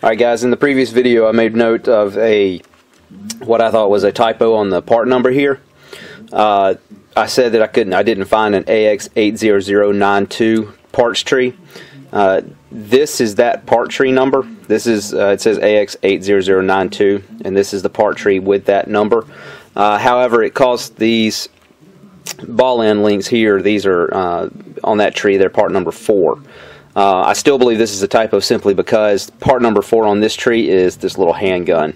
Alright guys, in the previous video I made note of what I thought was a typo on the part number here. I said that I didn't find an AX80092 parts tree. This is that part tree number. This is it says AX80092, and this is the part tree with that number. However, it caused these ball end links here. These are on that tree. They're part number 4. I still believe this is a typo simply because part number 4 on this tree is this little handgun.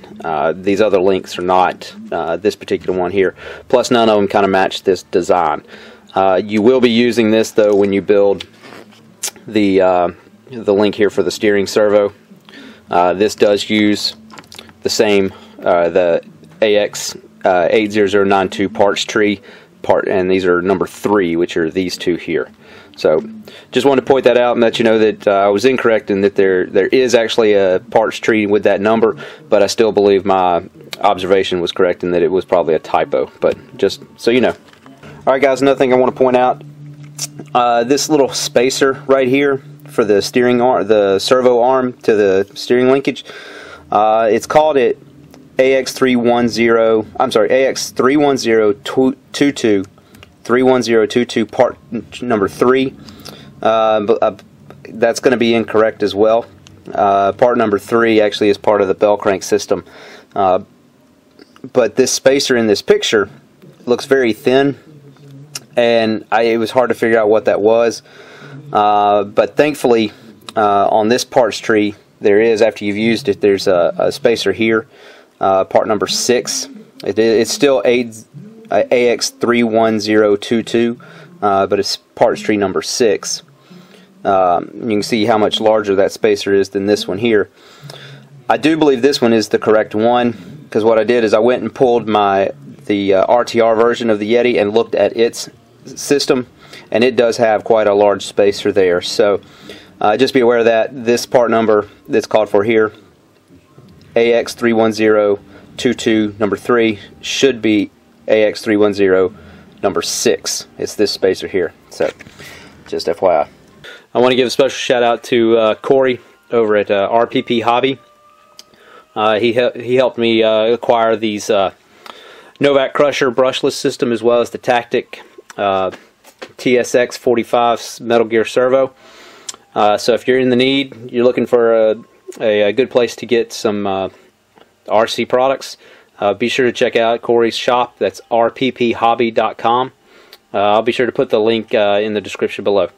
These other links are not this particular one here. Plus, none of them kind of match this design. You will be using this though when you build the link here for the steering servo. This does use the same the AX80092 parts tree and these are number 3, which are these two here. So just wanted to point that out and let you know that I was incorrect and that there is actually a parts tree with that number, but I still believe my observation was correct and that it was probably a typo, but just so you know. Alright guys, another thing I want to point out, this little spacer right here for the steering arm, the servo arm to the steering linkage, it's called it AX31022 part number 3. That's going to be incorrect as well. Part number 3 actually is part of the bell crank system, but this spacer in this picture looks very thin, and it was hard to figure out what that was, but thankfully on this parts tree there is, after you've used it, there's a spacer here, part number 6. It's still AX31022, but it's parts tree number 6. You can see how much larger that spacer is than this one here. I do believe this one is the correct one, because what I did is I went and pulled the RTR version of the Yeti and looked at its system, and it does have quite a large spacer there. So just be aware of that. This part number that's called for here, AX31022 number 3, should be AX310 number 6. It's this spacer here. So just FYI. I want to give a special shout out to Corey over at RPP Hobby. He helped me acquire these Novak Crusher brushless system, as well as the Tactic TSX 45 Metal Gear Servo. So if you're in the need, you're looking for a good place to get some RC products, be sure to check out Corey's shop. That's rpphobby.com. I'll be sure to put the link in the description below.